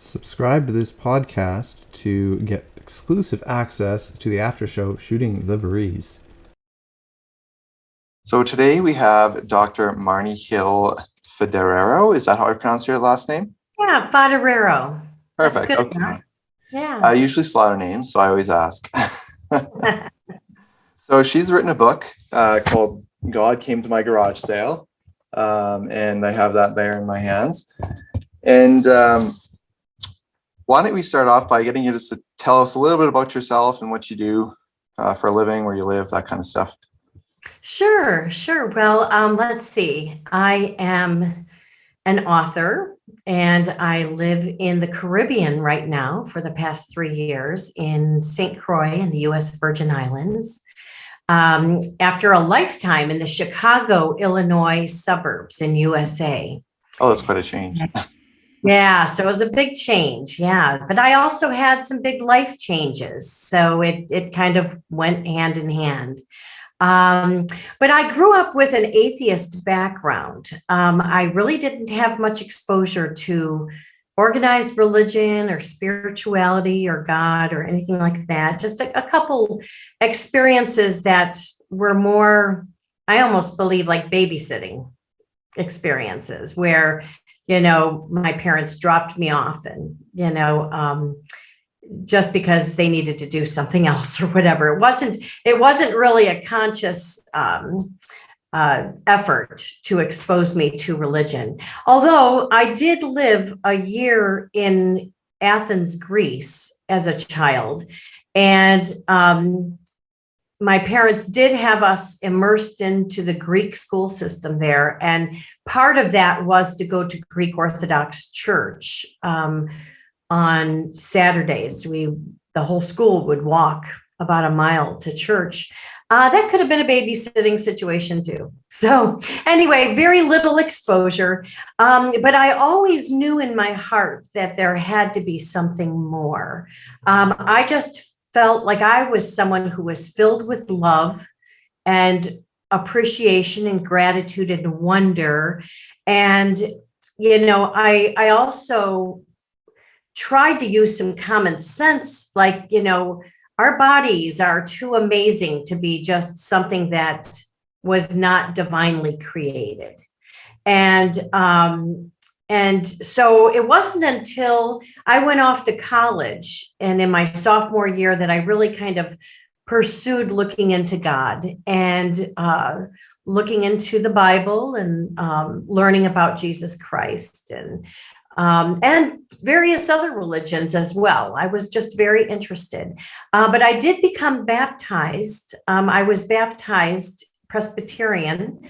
Subscribe to this podcast to get exclusive access to the after show Shooting the Breeze. So today we have Dr. Marni Foderaro. Is that how I pronounce your last name? Yeah, Foderaro. Perfect. That's good. Okay. Yeah. I usually slaughter names, so I always ask. So she's written a book called God Came to My Garage Sale. And I have that there in my hands. And why don't we start off by getting you just to tell us a little bit about yourself and what you do for a living, where you live, that kind of stuff. Sure. Well, let's see. I am an author and I live in the Caribbean right now for the past 3 years in St. Croix in the U.S. Virgin Islands. After a lifetime in the Chicago, Illinois suburbs in USA. Oh, that's quite a change. Yeah, so it was a big change. Yeah, but I also had some big life changes. So it kind of went hand in hand. But I grew up with an atheist background. I really didn't have much exposure to organized religion or spirituality or God or anything like that. Just a couple experiences that were more, I almost believe, like babysitting experiences where, my parents dropped me off and, just because they needed to do something else or whatever. It wasn't really a conscious effort to expose me to religion. Although I did live a year in Athens, Greece as a child. And my parents did have us immersed into the Greek school system there. And part of that was to go to Greek Orthodox Church on Saturdays. The whole school would walk about a mile to church. That could have been a babysitting situation too. So anyway, very little exposure. But I always knew in my heart that there had to be something more. I just felt like I was someone who was filled with love and appreciation and gratitude and wonder. And, I also tried to use some common sense, like, our bodies are too amazing to be just something that was not divinely created. And so it wasn't until I went off to college and in my sophomore year that I really kind of pursued looking into God and looking into the Bible and learning about Jesus Christ and various other religions as well. I was just very interested. But I did become baptized. I was baptized Presbyterian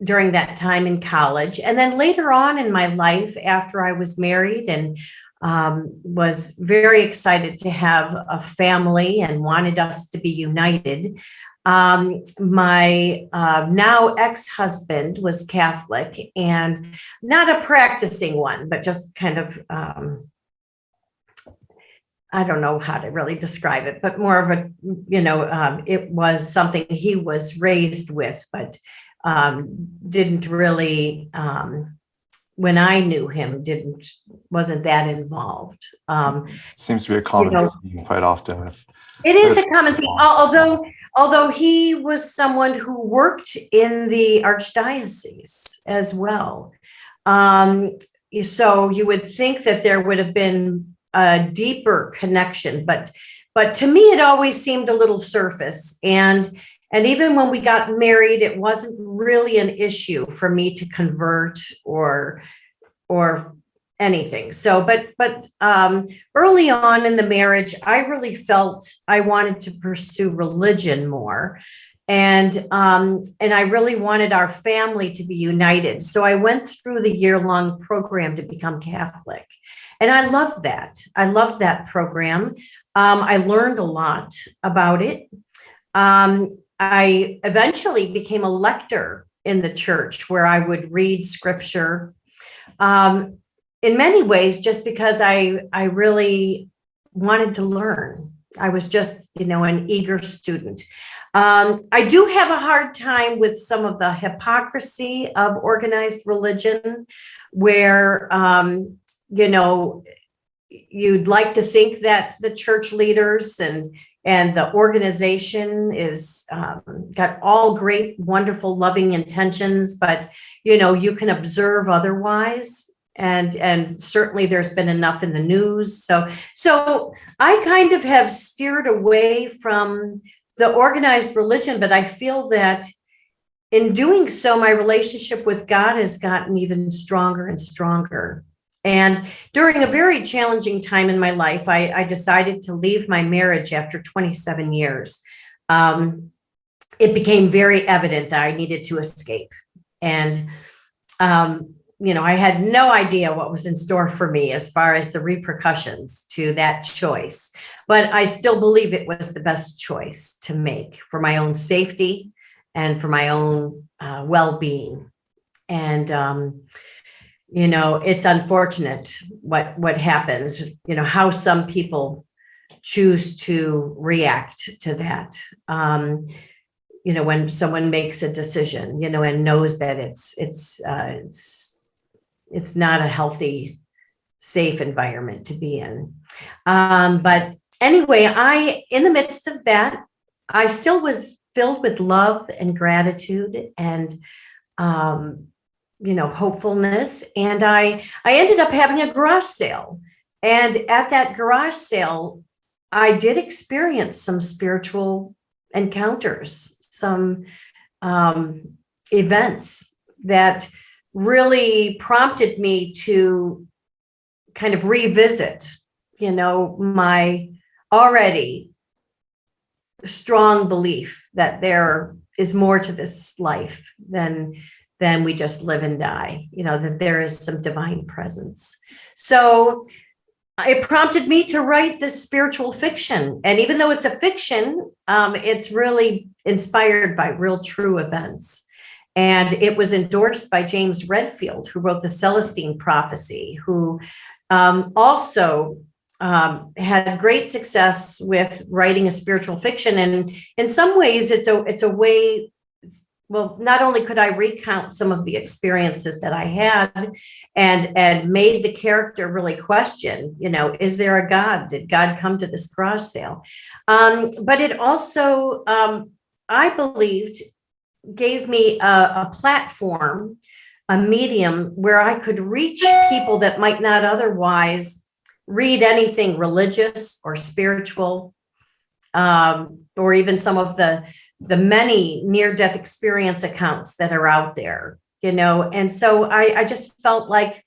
during that time in college. And then later on in my life, after I was married and was very excited to have a family and wanted us to be united, my now ex-husband was Catholic and not a practicing one, but just kind of, I don't know how to really describe it, but more of a, it was something he was raised with, but didn't really, when I knew him, wasn't that involved. Seems to be a common theme quite often with. It is a common theme, although he was someone who worked in the archdiocese as well. So you would think that there would have been a deeper connection, but to me, it always seemed a little surface. And even when we got married, it wasn't really an issue for me to convert or anything. So, but early on in the marriage, I really felt I wanted to pursue religion more. And I really wanted our family to be united. So I went through the year-long program to become Catholic. And I loved that. I loved that program. I learned a lot about it. I eventually became a lector in the church where I would read scripture. In many ways, just because I really wanted to learn. I was just, an eager student. I do have a hard time with some of the hypocrisy of organized religion where, you know, you'd like to think that the church leaders and the organization is got all great, wonderful, loving intentions, but you know, you can observe otherwise. And certainly there's been enough in the news. So I kind of have steered away from the organized religion, but I feel that in doing so, my relationship with God has gotten even stronger and stronger. And during a very challenging time in my life, I decided to leave my marriage after 27 years. It became very evident that I needed to escape. And, you know, I had no idea what was in store for me as far as the repercussions to that choice. But I still believe it was the best choice to make for my own safety and for my own well-being. And, you know, it's unfortunate what happens, you know, how some people choose to react to that. You know, when someone makes a decision, you know, and knows that it's not a healthy, safe environment to be in. But anyway, in the midst of that, I still was filled with love and gratitude and, you know, hopefulness. And I ended up having a garage sale. And at that garage sale, I did experience some spiritual encounters, some events that really prompted me to kind of revisit, you know, my already strong belief that there is more to this life than we just live and die, you know, that there is some divine presence. So it prompted me to write this spiritual fiction. And even though it's a fiction, it's really inspired by real true events. And it was endorsed by James Redfield, who wrote the Celestine Prophecy, who also had great success with writing a spiritual fiction. And in some ways, it's a way. Well, not only could I recount some of the experiences that I had and made the character really question, you know, is there a God? Did God come to this garage sale? But it also, I believed, gave me a platform, a medium where I could reach people that might not otherwise read anything religious or spiritual, or even some of the many near-death experience accounts that are out there, you know. And so I just felt like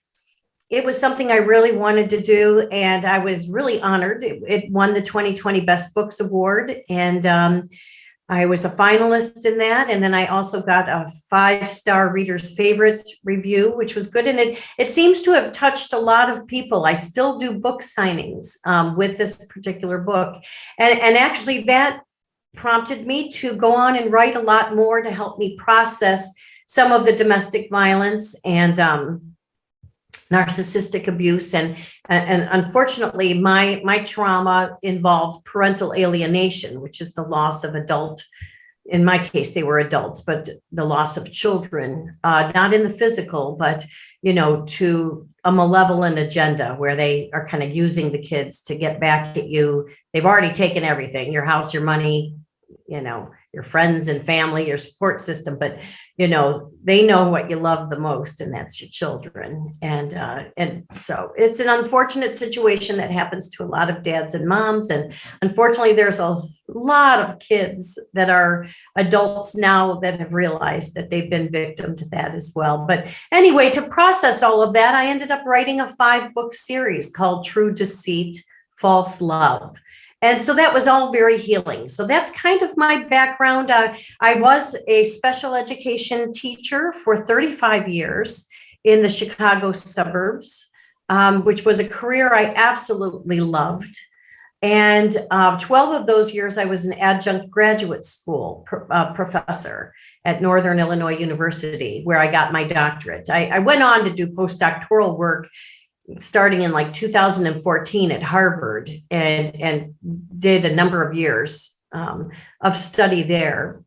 it was something I really wanted to do. And I was really honored. It won the 2020 Best Books Award. And I was a finalist in that. And then I also got a 5-star reader's favorite review, which was good. And it seems to have touched a lot of people. I still do book signings with this particular book. And actually that prompted me to go on and write a lot more to help me process some of the domestic violence and narcissistic abuse. And unfortunately, my trauma involved parental alienation, which is the loss of adult. In my case, they were adults, but the loss of children, not in the physical, but, you know, to a malevolent agenda where they are kind of using the kids to get back at you. They've already taken everything, your house, your money, you know, your friends and family, your support system, but, you know, they know what you love the most, and that's your children. And so it's an unfortunate situation that happens to a lot of dads and moms. And unfortunately, there's a lot of kids that are adults now that have realized that they've been victim to that as well. But anyway, to process all of that, I ended up writing a 5-book series called True Deceit, False Love. And so that was all very healing. So that's kind of my background. I was a special education teacher for 35 years in the Chicago suburbs, which was a career I absolutely loved. And 12 of those years, I was an adjunct graduate school professor at Northern Illinois University, where I got my doctorate. I went on to do postdoctoral work starting in like 2014 at Harvard and did a number of years of study there,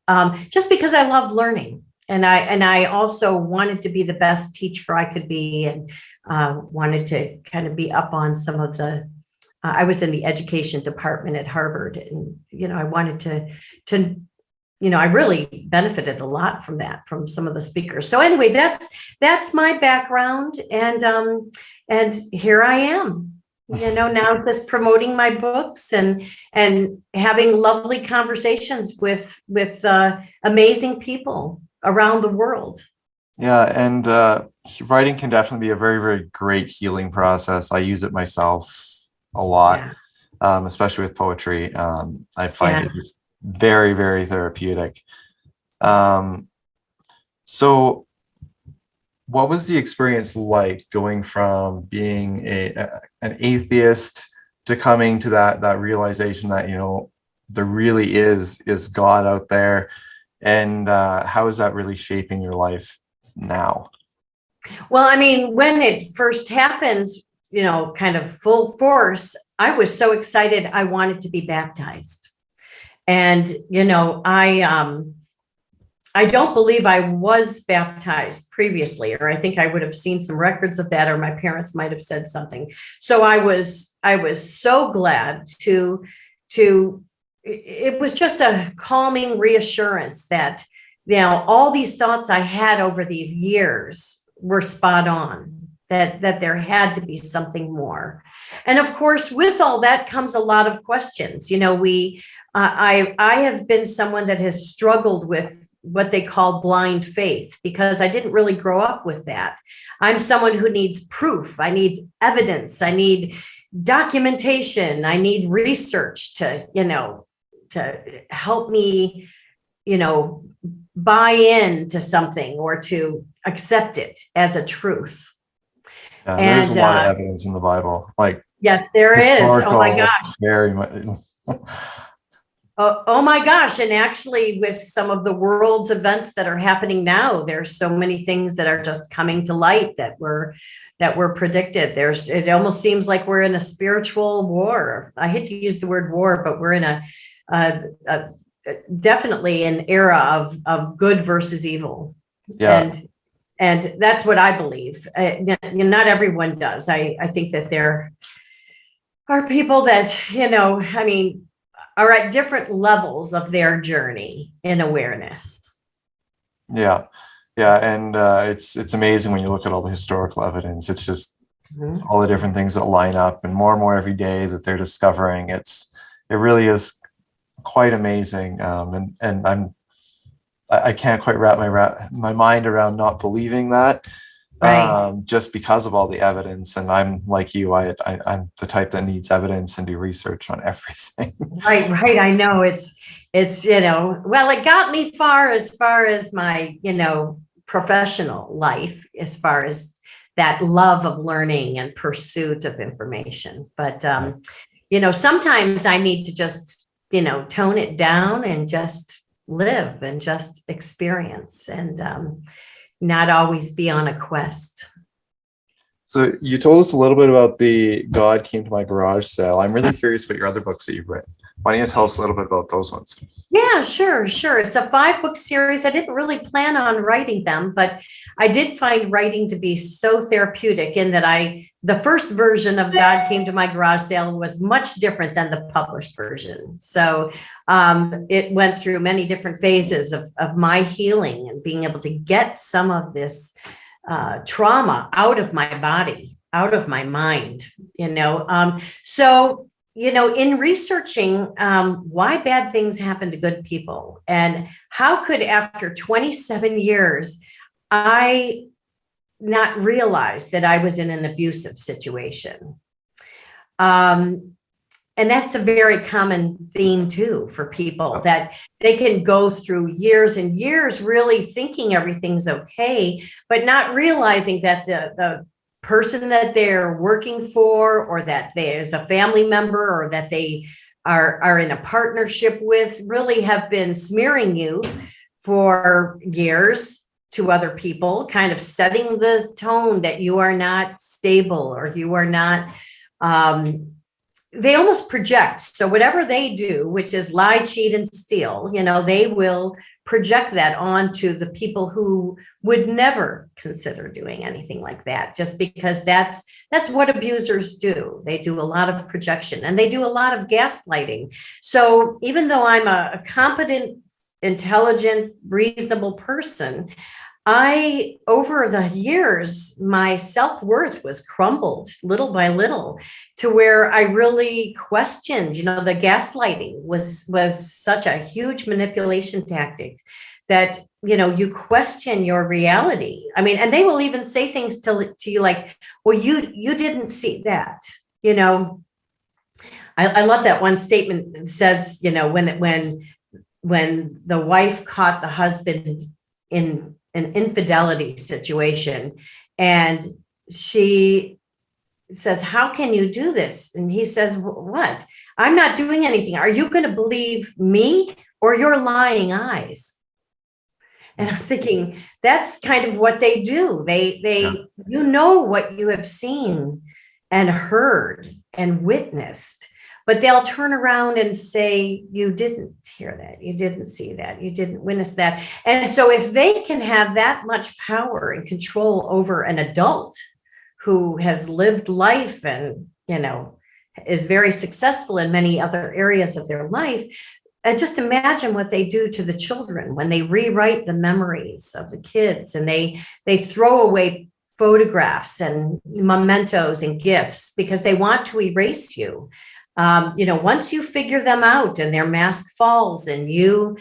just because I love learning I also wanted to be the best teacher I could be, and wanted to kind of be up on some of the. I was in the education department at Harvard, and I wanted to I really benefited a lot from that, from some of the speakers. So anyway, that's my background, and here I am. Now just promoting my books and having lovely conversations with amazing people around the world. Yeah, and writing can definitely be a very, very great healing process. I use it myself a lot, especially with poetry. I find it just very, very therapeutic. So what was the experience like going from being an atheist to coming to that realization that there really is God out there, and how is that really shaping your life now? Well, I mean, when it first happened, kind of full force, I was so excited. I wanted to be baptized. And, I don't believe I was baptized previously, or I think I would have seen some records of that, or my parents might have said something. So I was so glad to, it was just a calming reassurance that, all these thoughts I had over these years were spot on, that there had to be something more. And of course, with all that comes a lot of questions. I have been someone that has struggled with what they call blind faith, because I didn't really grow up with that. I'm someone who needs proof. I need evidence. I need documentation. I need research to help me, buy into something or to accept it as a truth. Yeah, there's a lot of evidence in the Bible. Yes, there is. Oh my gosh. Very much. Oh my gosh. And actually, with some of the world's events that are happening now, there's so many things that are just coming to light that were predicted. It almost seems like we're in a spiritual war. I hate to use the word war, but we're in a definitely an era of good versus evil. Yeah. And that's what I believe. Not everyone does. I think that there are people that, are at different levels of their journey in awareness. Yeah. And it's amazing when you look at all the historical evidence. It's just all the different things that line up, and more every day that they're discovering. It really is quite amazing. And I can't quite wrap my mind around not believing that. Right. Just because of all the evidence. And I'm like you, I'm the type that needs evidence and do research on everything. Right. I know it's, well, it got me far as my, professional life, as far as that love of learning and pursuit of information. But, sometimes I need to just, tone it down and just live and just experience, and, not always be on a quest. So you told us a little bit about the God Came to My Garage Sale. I'm really curious about your other books that you've written. Why don't you tell us a little bit about those ones? Yeah, sure. It's a 5-book series. I didn't really plan on writing them, but I did find writing to be so therapeutic, in that the first version of God Came to My Garage Sale was much different than the published version. So it went through many different phases of my healing and being able to get some of this trauma out of my body, out of my mind, So, in researching why bad things happen to good people, and how could, after 27 years, I not realize that I was in an abusive situation. And that's a very common theme too for people, that they can go through years and years really thinking everything's okay, but not realizing that the person that they're working for, or that there's a family member, or that they are in a partnership with, really have been smearing you for years to other people, kind of setting the tone that you are not stable, or you are not they almost project. So whatever they do, which is lie, cheat, and steal, they will project that onto the people who would never consider doing anything like that, just because that's what abusers do. They do a lot of projection, and they do a lot of gaslighting. So even though I'm a competent, intelligent, reasonable person, over the years, my self-worth was crumbled little by little, to where I really questioned, the gaslighting was such a huge manipulation tactic that, you question your reality. I mean, and they will even say things to you like, well, you didn't see that, I love that one statement that says, when the wife caught the husband in an infidelity situation, and she says, how can you do this? And he says, what? I'm not doing anything. Are you going to believe me or your lying eyes? And I'm thinking, that's kind of what they do. They what you have seen and heard and witnessed, but they'll turn around and say, you didn't hear that, you didn't see that, you didn't witness that. And so if they can have that much power and control over an adult who has lived life and, is very successful in many other areas of their life, and just imagine what they do to the children when they rewrite the memories of the kids, and they throw away photographs and mementos and gifts because they want to erase you. Once you figure them out and their mask falls and you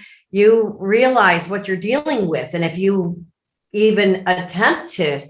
realize what you're dealing with, and if you even attempt to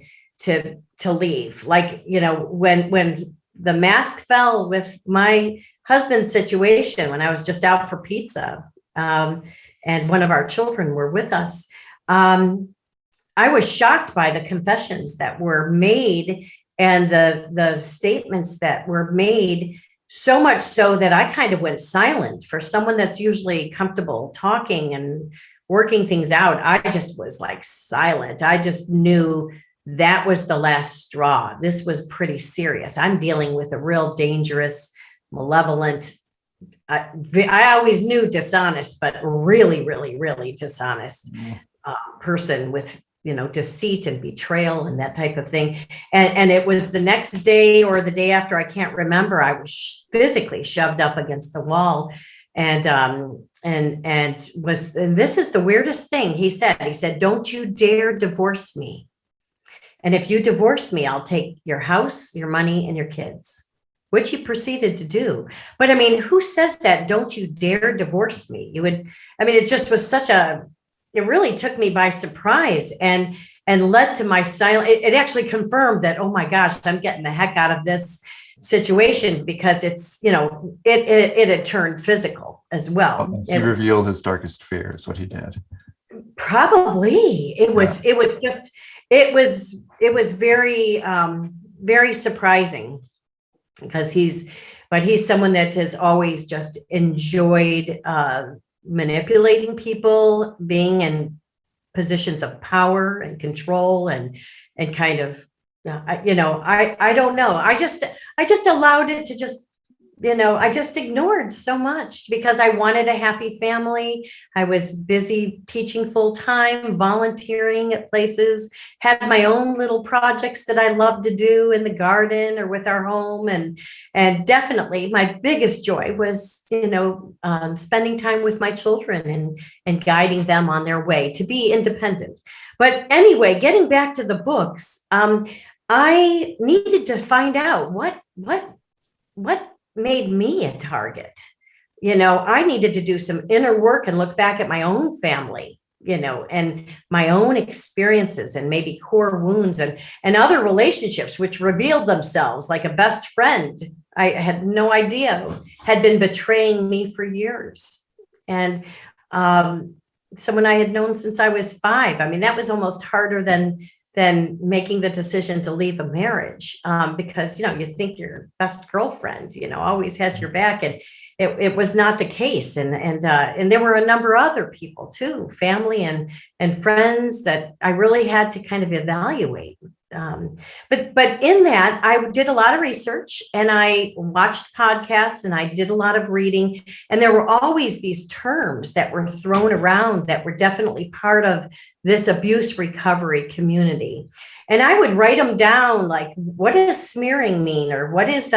leave, like, when the mask fell with my husband's situation, when I was just out for pizza, and one of our children were with us, I was shocked by the confessions that were made and the statements that were made. So much so that I kind of went silent. For someone that's usually comfortable talking and working things out, I just was like silent. I just knew that was the last straw. This was pretty serious. I'm dealing with a real dangerous, malevolent, I always knew dishonest, but really, really, really dishonest person with, deceit and betrayal and that type of thing. And it was the next day or the day after, I can't remember, I was physically shoved up against the wall. And this is the weirdest thing he said, don't you dare divorce me. And if you divorce me, I'll take your house, your money, and your kids, which he proceeded to do. But I mean, who says that? Don't you dare divorce me. It just was it really took me by surprise and led to my silence. It actually confirmed that, oh my gosh, I'm getting the heck out of this situation, because it's, it had turned physical as well. He revealed his darkest fear is what he did. Probably. It was very, very surprising, because he's someone that has always just enjoyed manipulating people, being in positions of power and control, and kind of, I don't know. I just allowed it to just, I just ignored so much because I wanted a happy family. I was busy teaching full time, volunteering at places, had my own little projects that I loved to do in the garden or with our home. And definitely my biggest joy was, spending time with my children and guiding them on their way to be independent. But anyway, getting back to the books, I needed to find out what made me a target. I needed to do some inner work and look back at my own family, and my own experiences and maybe core wounds and other relationships which revealed themselves, like a best friend I had no idea had been betraying me for years. And someone I had known since I was 5. That was almost harder than making the decision to leave a marriage, because, you think your best girlfriend, always has your back, and it was not the case. And there were a number of other people too, family and friends, that I really had to kind of evaluate. But in that, I did a lot of research and I watched podcasts and I did a lot of reading. And there were always these terms that were thrown around that were definitely part of this abuse recovery community. And I would write them down, like, what does smearing mean? Or what is,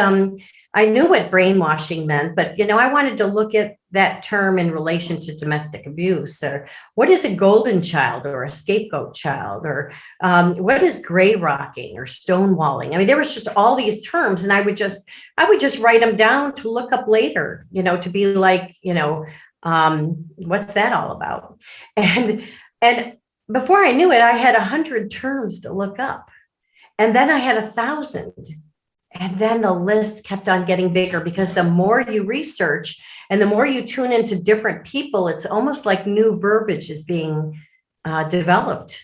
I knew what brainwashing meant, but, I wanted to look at that term in relation to domestic abuse, or what is a golden child or a scapegoat child, or what is gray rocking or stonewalling? I mean, there was just all these terms, and I would just write them down to look up later, to be like, what's that all about? And before I knew it, I had 100 terms to look up, and then I had 1,000. And then the list kept on getting bigger, because the more you research and the more you tune into different people, it's almost like new verbiage is being developed,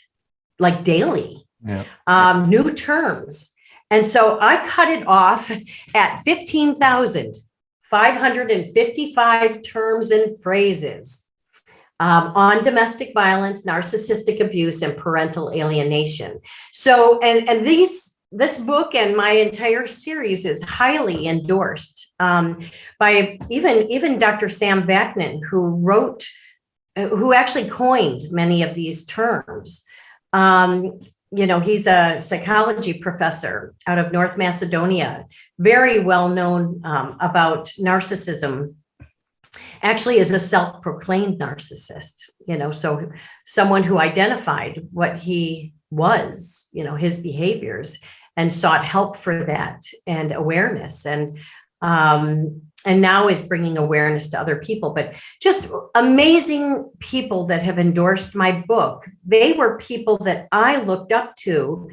like daily, new terms. And so I cut it off at 15,555 terms and phrases on domestic violence, narcissistic abuse, and parental alienation. So, and this book and my entire series is highly endorsed by even Dr. Sam Vaknin, who actually coined many of these terms. He's a psychology professor out of North Macedonia, very well known about narcissism. Actually is a self-proclaimed narcissist, so someone who identified what he was, his behaviors, and sought help for that and awareness, and now is bringing awareness to other people. But just amazing people that have endorsed my book. They were people that I looked up to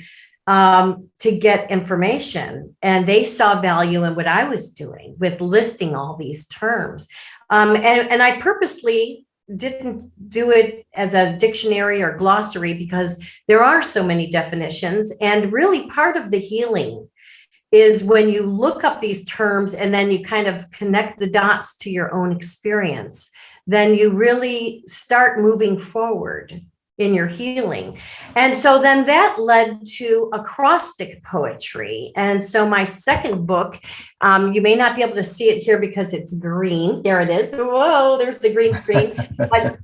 get information, and they saw value in what I was doing with listing all these terms. And I purposely didn't do it as a dictionary or glossary, because there are so many definitions. And really part of the healing is when you look up these terms and then you kind of connect the dots to your own experience, then you really start moving forward in your healing. And so then that led to acrostic poetry. And so my second book, you may not be able to see it here because it's green. There it is. Whoa, there's the green screen. But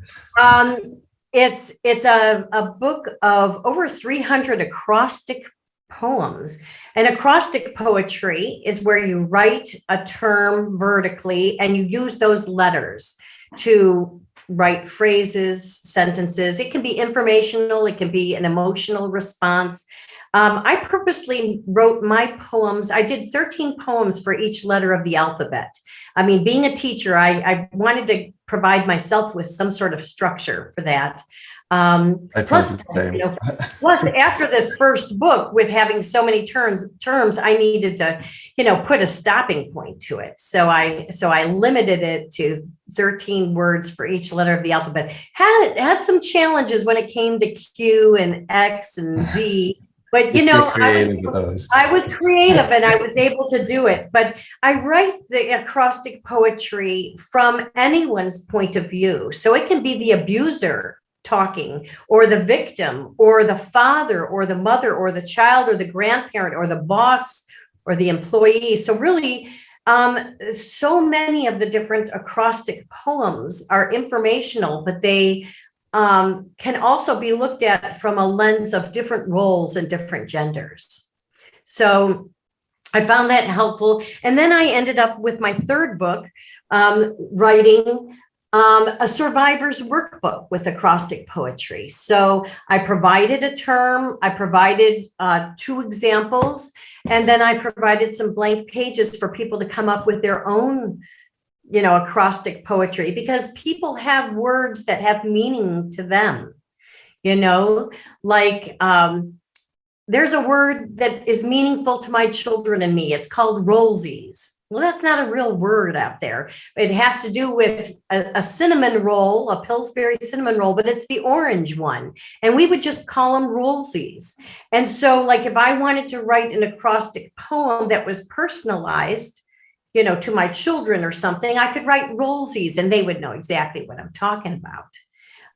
it's a book of over 300 acrostic poems. And acrostic poetry is where you write a term vertically and you use those letters to write phrases, sentences. It can be informational. It can be an emotional response. I purposely wrote my poems. I did 13 poems for each letter of the alphabet. I mean, being a teacher, I wanted to provide myself with some sort of structure for that. Plus, after this first book, with having so many terms, I needed to, put a stopping point to it. So I limited it to 13 words for each letter of the alphabet. Had some challenges when it came to Q and X and Z. But, I was creative and I was able to do it. But I write the acrostic poetry from anyone's point of view. So it can be the abuser talking, or the victim, or the father, or the mother, or the child, or the grandparent, or the boss, or the employee. So really, so many of the different acrostic poems are informational, but they can also be looked at from a lens of different roles and different genders. So I found that helpful. And then I ended up with my third book, writing a survivor's workbook with acrostic poetry. So I provided a term, I provided 2 examples, and then I provided some blank pages for people to come up with their own, acrostic poetry, because people have words that have meaning to them, like there's a word that is meaningful to my children and me. It's called rollsies. Well, that's not a real word out there. It has to do with a cinnamon roll, a Pillsbury cinnamon roll, but it's the orange one. And we would just call them rollsies. And so, like, if I wanted to write an acrostic poem that was personalized, to my children or something, I could write rollsies and they would know exactly what I'm talking about.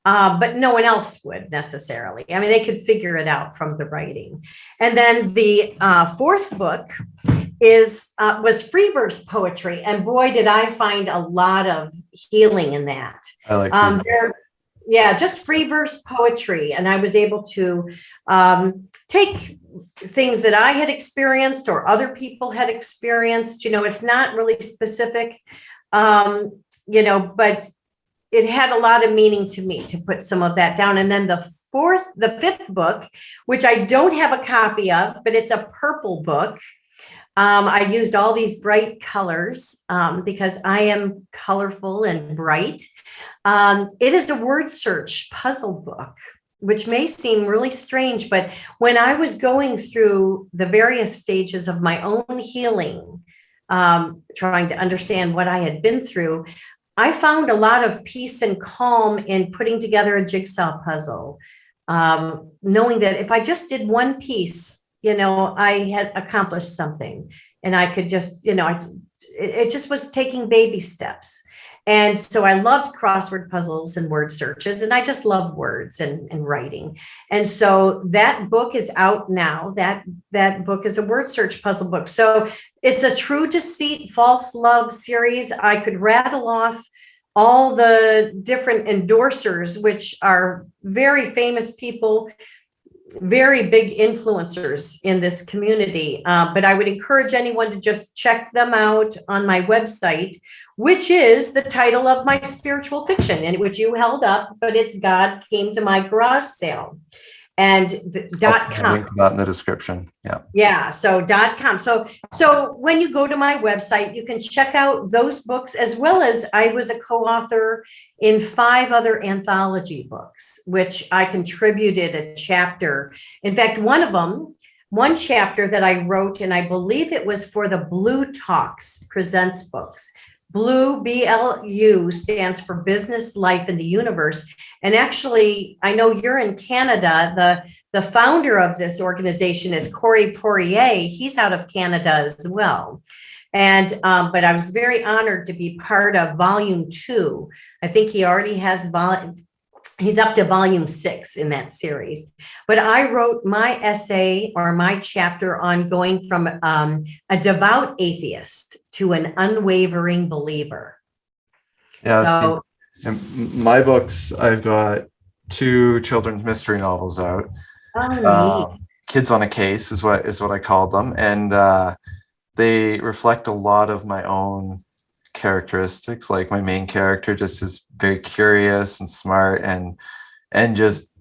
but no one else would necessarily. I mean, they could figure it out from the writing. And then the fourth book was free verse poetry, and boy, did I find a lot of healing in that. I like free. Yeah, just free verse poetry, and I was able to take things that I had experienced or other people had experienced. It's not really specific, but it had a lot of meaning to me to put some of that down. And then the fifth book, which I don't have a copy of, but it's a purple book. I used all these bright colors because I am colorful and bright. It is a word search puzzle book, which may seem really strange, but when I was going through the various stages of my own healing, trying to understand what I had been through, I found a lot of peace and calm in putting together a jigsaw puzzle, knowing that if I just did one piece, I had accomplished something, and I could just, it just was taking baby steps. And so I loved crossword puzzles and word searches, and I just love words and writing. And so that book is out now. That book is a word search puzzle book. So it's a true deceit, false love series. I could rattle off all the different endorsers, which are very famous people, very big influencers in this community. But I would encourage anyone to just check them out on my website, which is the title of my spiritual fiction, and which you held up, but it's God Came to My Garage Sale. And .com. Link that in the description. Yeah. Yeah. So .com. So when you go to my website, you can check out those books, as well as I was a co-author in 5 other anthology books, which I contributed a chapter. In fact, one chapter that I wrote, and I believe it was for the Blue Talks Presents books. Blue, BLU, stands for Business, Life, and the Universe. And actually, I know you're in Canada. The founder of this organization is Corey Poirier. He's out of Canada as well. And but I was very honored to be part of volume 2. I think he already has he's up to volume 6 in that series. But I wrote my essay, or my chapter, on going from a devout atheist to an unwavering believer. Yeah. So in my books, I've got 2 children's mystery novels out. Kids on a Case is what I called them, and they reflect a lot of my own characteristics. Like my main character just is very curious and smart, and just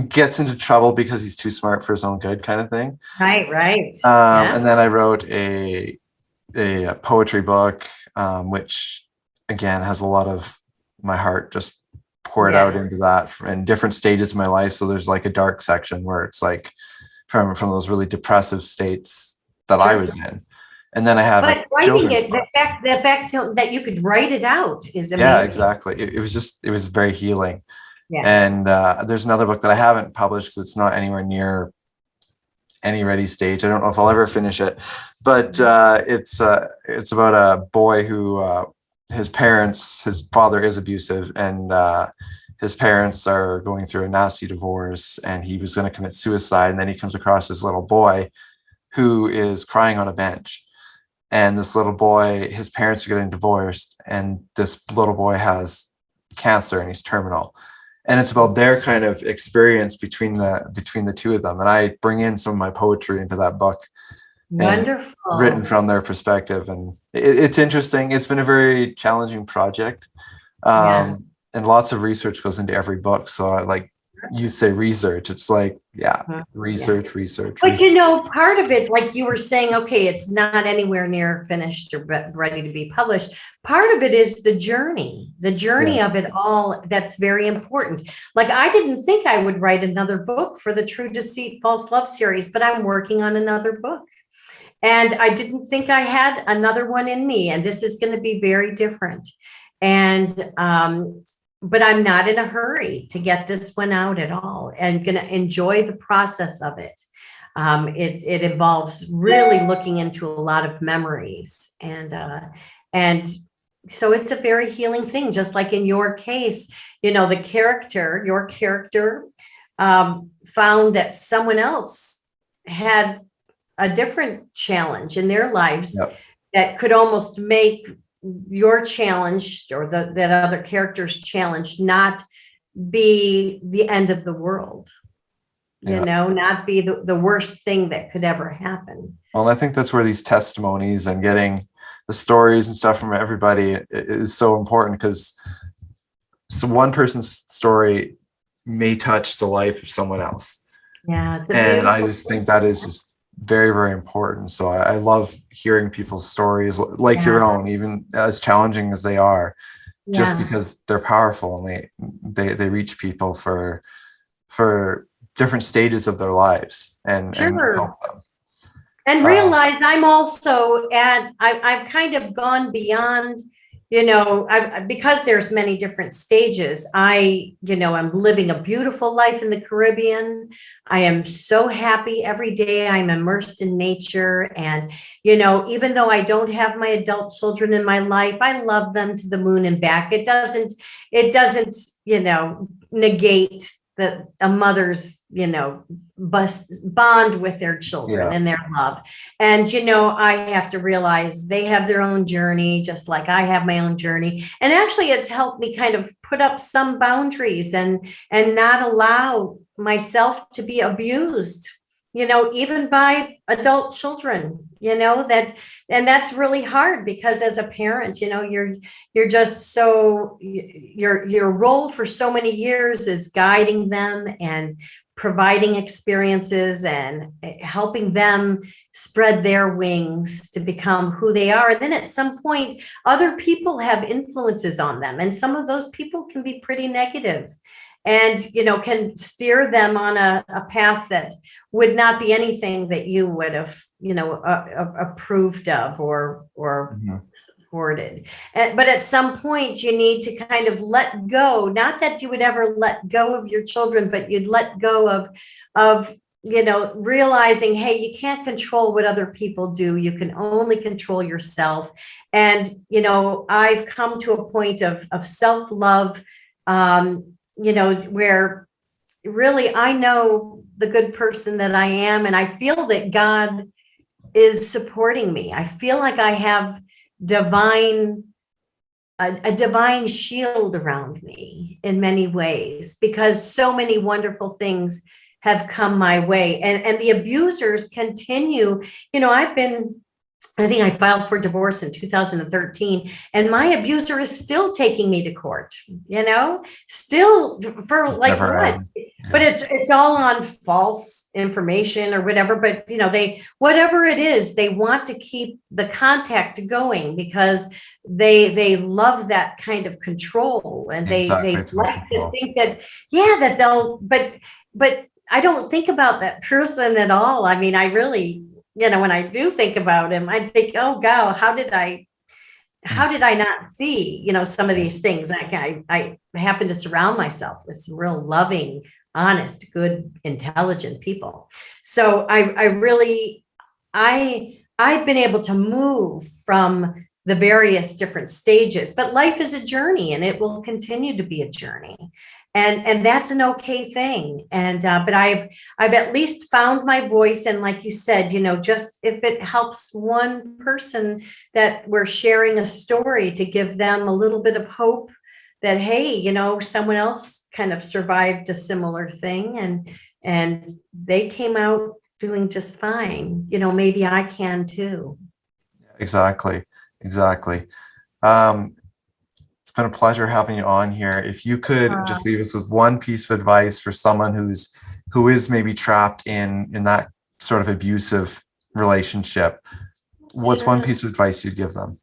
gets into trouble because he's too smart for his own good, kind of thing. Right. And then I wrote a poetry book, which again has a lot of my heart just poured out into that in different stages of my life. So there's like a dark section where it's like from those really depressive states that I was in. And then I have, but writing it, the fact that you could write it out is amazing. Yeah, exactly. It was very healing. Yeah. And there's another book that I haven't published because it's not anywhere near any ready stage. I don't know if I'll ever finish it, but it's about a boy who his father is abusive, and his parents are going through a nasty divorce, and he was going to commit suicide. And then he comes across this little boy who is crying on a bench. And this little boy, his parents are getting divorced, and this little boy has cancer and he's terminal. And it's about their kind of experience between the 2 of them. And I bring in some of my poetry into that book. Wonderful. Written from their perspective. And it's interesting. It's been a very challenging project. And lots of research goes into every book. So you say research, it's like, research. But part of it, like you were saying, okay, it's not anywhere near finished or ready to be published. Part of it is the journey of it all. That's very important. Like, I didn't think I would write another book for the True Deceit, False Love series, but I'm working on another book. And I didn't think I had another one in me. And this is going to be very different. And, but I'm not in a hurry to get this one out at all, and going to enjoy the process of it. It involves really looking into a lot of memories, and so it's a very healing thing, just like in your case, your character found that someone else had a different challenge in their lives Yep. that could almost make your challenge or that other character's challenge not be the end of the world, Yeah. not be the worst thing that could ever happen. Well, I think that's where these testimonies and getting the stories and stuff from everybody is so important, because one person's story may touch the life of someone else. Yeah, it's a And I beautiful just think that is just very, very important. So I love hearing people's stories like your yeah, own, even as challenging as they are, just yeah. because they're powerful and they reach people for different stages of their lives and Sure. help them. And Uh, realize I'm also I've kind of gone beyond, because there's many different stages. I'm living a beautiful life in the Caribbean. I am so happy every day. I'm immersed in nature. And, even though I don't have my adult children in my life, I love them to the moon and back. It doesn't, negate a mother's, bond with their children yeah, and their love. And, I have to realize they have their own journey, just like I have my own journey. And actually, it's helped me kind of put up some boundaries and not allow myself to be abused, even by adult children, and that's really hard, because as a parent, you're just so, your role for so many years is guiding them and providing experiences and helping them spread their wings to become who they are. And then at some point, other people have influences on them, and some of those people can be pretty negative and, can steer them on a path that would not be anything that you would have, approved of or mhm, supported. But at some point, you need to kind of let go. Not that you would ever let go of your children, but you'd let go of realizing, hey, you can't control what other people do. You can only control yourself. And, I've come to a point of self-love, where really I know the good person that I am, and I feel that God is supporting me. I feel like I have divine a divine shield around me in many ways, because so many wonderful things have come my way, and the abusers continue. I think I filed for divorce in 2013, and my abuser is still taking me to court, still for just like never what? end. But Yeah, it's all on false information or whatever. But whatever it is, they want to keep the contact going, because they love that kind of control, and exactly. they It's about like to control. think that, yeah, that they'll, but I don't think about that person at all. I mean, I really, when I do think about him, I think, oh God, how did I not see, some of Yeah, these things? Like I happen to surround myself with some real loving, honest, good, intelligent people. So I really, I've been able to move from the various different stages, but life is a journey, and it will continue to be a journey. And that's an okay thing. And but I've at least found my voice. And like you said, just if it helps one person that we're sharing a story, to give them a little bit of hope that, hey, someone else kind of survived a similar thing, and they came out doing just fine. Maybe I can too. exactly. Exactly. Um, it's been a pleasure having you on here. If you could Uh, just leave us with one piece of advice for someone who is maybe trapped in that sort of abusive relationship, what's one sure. piece of advice you'd give them?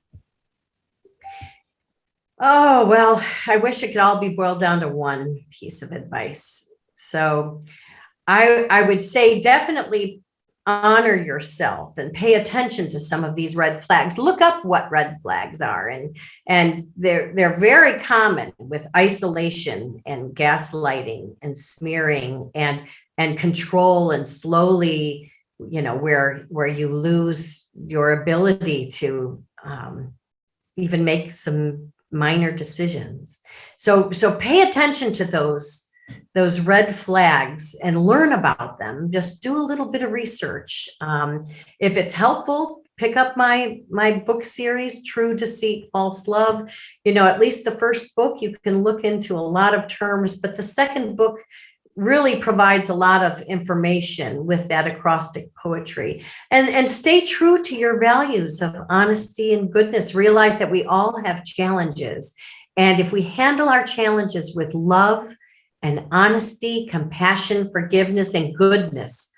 Oh, well, I wish it could all be boiled down to one piece of advice. So I would say definitely honor yourself and pay attention to some of these red flags. Look up what red flags are, and they're very common with isolation and gaslighting and smearing and control, and slowly, where you lose your ability to even make some minor decisions. So pay attention to those red flags and learn about them. Just do a little bit of research. If it's helpful, pick up my book series, True Deceit, False Love. At least the first book, you can look into a lot of terms, but the second book really provides a lot of information with that acrostic poetry. And stay true to your values of honesty and goodness. Realize that we all have challenges. And if we handle our challenges with love and honesty, compassion, forgiveness, and goodness,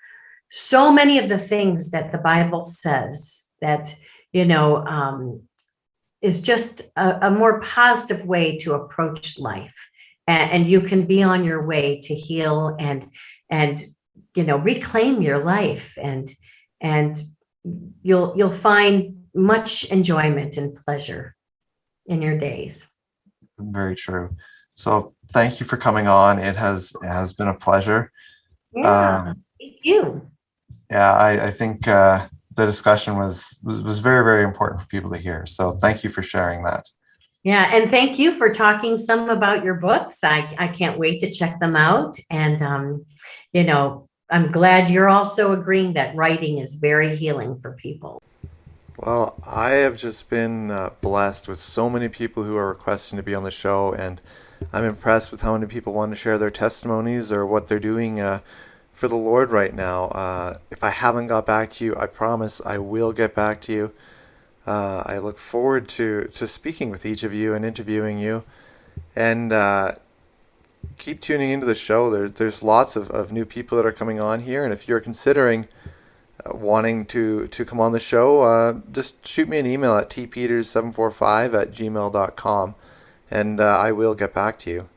so many of the things that the Bible says that, is just a more positive way to approach life. And you can be on your way to heal and reclaim your life, and you'll find much enjoyment and pleasure in your days. Very true. So thank you for coming on. It has been a pleasure. Yeah, thank you. Yeah, I think the discussion was very, very important for people to hear. So thank you for sharing that. Yeah, and thank you for talking some about your books. I can't wait to check them out. And, I'm glad you're also agreeing that writing is very healing for people. Well, I have just been blessed with so many people who are requesting to be on the show, and I'm impressed with how many people want to share their testimonies or what they're doing for the Lord right now. If I haven't got back to you, I promise I will get back to you. I look forward to speaking with each of you and interviewing you, and keep tuning into the show. There's lots of new people that are coming on here, and if you're considering wanting to come on the show, just shoot me an email at tpeters745@gmail.com, and I will get back to you.